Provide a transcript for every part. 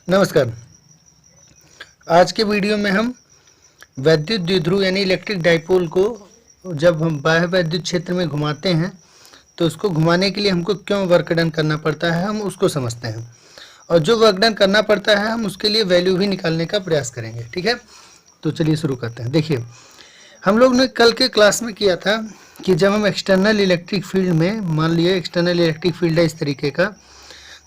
नमस्कार। आज के वीडियो में हम वैद्युत द्विध्रुव यानी इलेक्ट्रिक डाइपोल को जब हम बाह्य वैद्युत क्षेत्र में घुमाते हैं तो उसको घुमाने के लिए हमको क्यों वर्क डन करना पड़ता है हम उसको समझते हैं, और जो वर्क डन करना पड़ता है हम उसके लिए वैल्यू भी निकालने का प्रयास करेंगे। ठीक है, तो चलिए शुरू करते हैं। देखिए, हम लोग ने कल के क्लास में किया था कि जब हम एक्सटर्नल इलेक्ट्रिक फील्ड में, मान लिए एक्सटर्नल इलेक्ट्रिक फील्ड है इस तरीके का,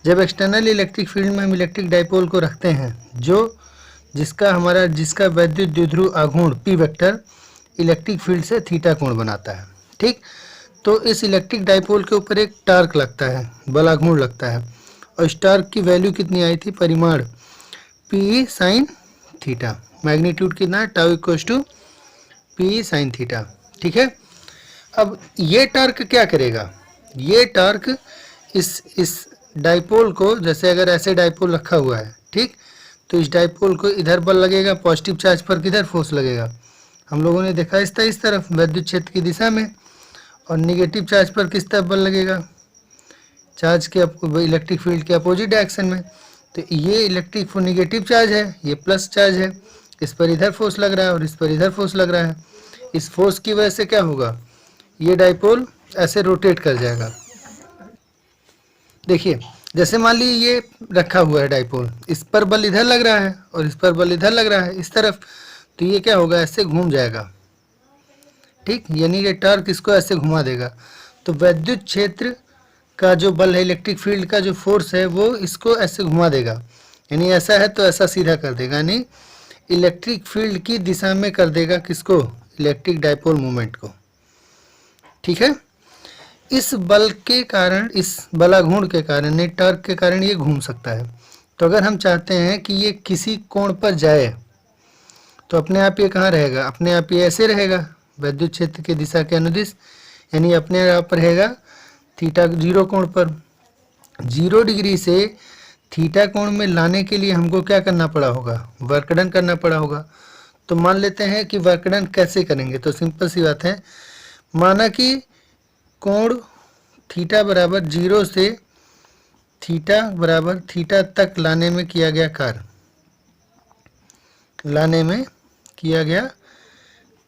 जब एक्सटर्नल इलेक्ट्रिक फील्ड में हम इलेक्ट्रिक डाइपोल को रखते हैं जिसका वैद्युत द्विध्रुव आघूर्ण पी वेक्टर इलेक्ट्रिक फील्ड से थीटा कोण बनाता है। ठीक, तो इस इलेक्ट्रिक डाइपोल के ऊपर एक टार्क लगता है, बल आघूर्ण लगता है, और इस टार्क की वैल्यू कितनी आई थी, परिमाण पी साइन थीटा, मैग्नीट्यूड कितना है, tau equals to P sine theta. ठीक है, अब ये टार्क क्या करेगा, ये टार्क इस डाइपोल को, जैसे अगर ऐसे डाइपोल रखा हुआ है, ठीक, तो इस डाइपोल को इधर बल लगेगा, पॉजिटिव चार्ज पर किधर फोर्स लगेगा, हम लोगों ने देखा इस तरफ वैद्युत क्षेत्र की दिशा में, और निगेटिव चार्ज पर किस तरफ बल लगेगा, चार्ज के इलेक्ट्रिक फील्ड के अपोजिट डायरेक्शन में। तो ये इलेक्ट्रिक निगेटिव चार्ज है, ये प्लस चार्ज है, इस पर इधर फोर्स लग रहा है और इस पर इधर फोर्स लग रहा है। इस फोर्स की वजह से क्या होगा, ये डाइपोल ऐसे रोटेट कर जाएगा। देखिए, जैसे मान लीजिए ये रखा हुआ है डाइपोल, इस पर बल इधर लग रहा है और इस पर बल इधर लग रहा है इस तरफ, तो ये क्या होगा, ऐसे घूम जाएगा। ठीक, यानी ये टार्क इसको ऐसे घुमा देगा। तो वैद्युत क्षेत्र का जो बल है, इलेक्ट्रिक फील्ड का जो फोर्स है, वो इसको ऐसे घुमा देगा, यानी ऐसा है तो ऐसा सीधा कर देगा, यानी इलेक्ट्रिक फील्ड की दिशा में कर देगा किसको, इलेक्ट्रिक डाइपोल मूवमेंट को। ठीक है, इस बल के कारण, इस बलाघूर्ण के कारण, टॉर्क के कारण ये घूम सकता है। तो अगर हम चाहते हैं कि ये किसी कोण पर जाए तो अपने आप ये कहाँ रहेगा, अपने आप ये ऐसे रहेगा वैद्युत क्षेत्र की दिशा के अनुदिश, यानी अपने आप रहेगा थीटा 0 कोण पर। 0 डिग्री से थीटा कोण में लाने के लिए हमको क्या करना पड़ा होगा, वर्क डन करना पड़ा होगा। तो मान लेते हैं कि वर्क डन कैसे करेंगे, तो सिंपल सी बात है, माना कि कोण थीटा बराबर 0 से थीटा बराबर थीटा तक लाने में किया गया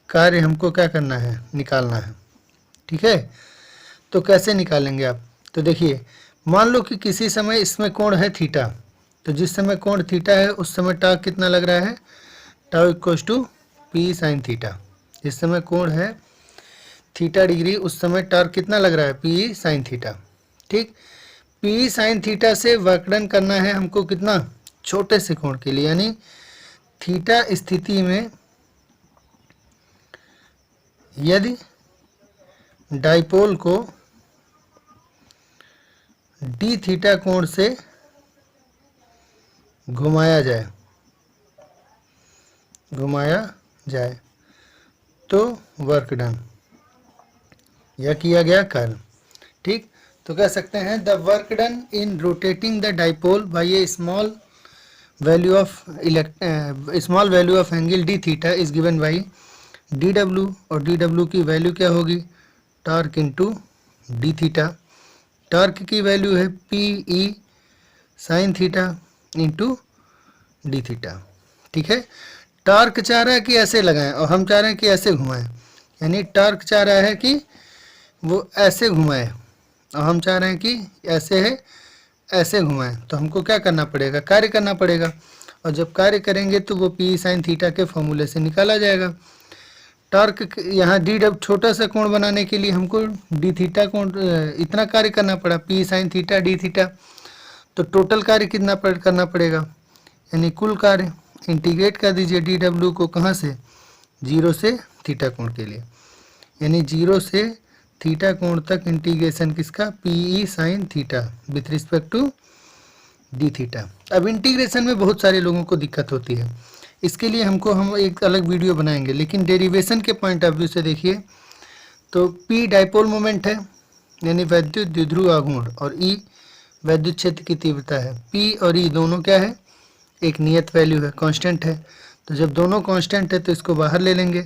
कार्य हमको क्या करना है, निकालना है। ठीक है, तो कैसे निकालेंगे आप, तो देखिए, मान लो कि किसी समय इसमें कोण है थीटा, तो जिस समय कोण थीटा है उस समय टाउ कितना लग रहा है, tau equals to P sine theta. जिस समय कोण है थीटा डिग्री उस समय टार्क कितना लग रहा है, पी साइन थीटा। ठीक, पी साइन थीटा से वर्क डन करना है हमको कितना, छोटे से कोण के लिए, यानी थीटा स्थिति में यदि डाइपोल को डी थीटा कोण से घुमाया जाए तो वर्क डन, यह किया गया कार्य। ठीक, तो कह सकते हैं the work done in rotating the dipole by a small value of angle d theta is given by d W, और डी डब्ल्यू की वैल्यू क्या होगी, torque into d theta. Torque की वैल्यू है P E sine theta into d theta. ठीक है, torque चाह रहा है कि ऐसे लगाएं और हम चाह रहे हैं कि ऐसे घुमाएं, यानी टॉर्क चाह रहा है कि वो ऐसे घुमाए और हम चाह रहे हैं कि ऐसे है ऐसे घुमाएं, तो हमको क्या करना पड़ेगा, कार्य करना पड़ेगा, और जब कार्य करेंगे तो वो पी साइन थीटा के फॉर्मूले से निकाला जाएगा। टॉर्क यहाँ डी डब छोटा सा कोण बनाने के लिए हमको डी थीटा कोण इतना कार्य करना पड़ा, P sine theta D theta, तो टोटल कार्य कितना करना पड़ेगा, यानी कुल कार्य इंटीग्रेट कर दीजिए डी डब्ल्यू को, कहाँ से, 0 से थीटा कोण के लिए, यानी 0 से थीटा कोण तक इंटीग्रेशन किसका, P sine theta with respect to d theta. अब इंटीग्रेशन में बहुत सारे लोगों को दिक्कत होती है, इसके लिए हम एक अलग वीडियो बनाएंगे, लेकिन डेरिवेशन के पॉइंट ऑफ व्यू से देखिए तो पी डाइपोल मोमेंट है, यानी वैद्युत द्विध्रुव आघूर्ण, और ई वैद्युत क्षेत्र की तीव्रता है। पी और ई दोनों क्या है, एक नियत वैल्यू है, कांस्टेंट है, तो जब दोनों कांस्टेंट है तो इसको बाहर ले लेंगे,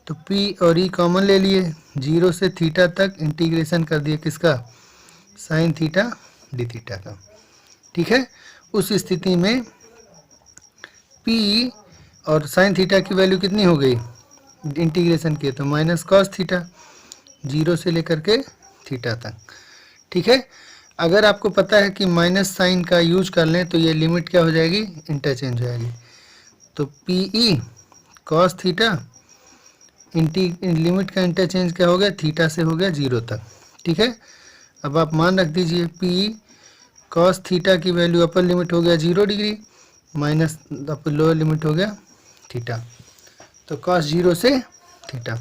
तो P और E कॉमन ले लिए, 0 से थीटा तक इंटीग्रेशन कर दिए किसका, साइन थीटा डी थीटा का। ठीक है, उस स्थिति में पी और साइन थीटा की वैल्यू कितनी हो गई इंटीग्रेशन के, तो माइनस कॉस थीटा, 0 से लेकर के थीटा तक। ठीक है, अगर आपको पता है कि माइनस साइन का यूज कर लें तो ये लिमिट क्या हो जाएगी, इंटरचेंज हो जाएगी। तो P E cos theta limit का इंटरचेंज क्या हो गया, थीटा से हो गया 0 तक। ठीक है, अब आप मान रख दीजिए पी कॉस थीटा की वैल्यू अपर लिमिट हो गया 0 डिग्री, माइनस लोअर लिमिट हो गया थीटा। तो कॉस 0 से थीटा,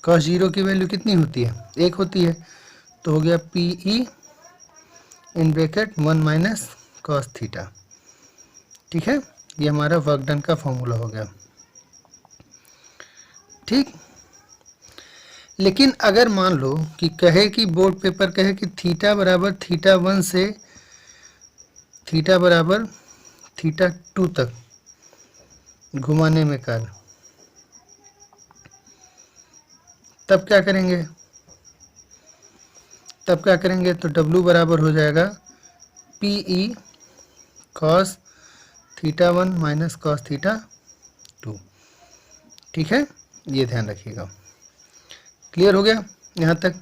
कॉस 0 की वैल्यू कितनी होती है, 1 होती है, तो हो गया P E in bracket 1 minus cos theta. ठीक है, ये हमारा वर्क डन का फॉर्मूला हो गया। ठीक, लेकिन अगर मान लो कि कहे कि बोर्ड पेपर कहे कि थीटा बराबर थीटा 1 से थीटा बराबर थीटा 2 तक घुमाने में कार्य, तब क्या करेंगे, तो W बराबर हो जाएगा P E cos theta 1 minus cos theta 2। ठीक है, ये ध्यान रखिएगा। क्लियर हो गया यहाँ तक।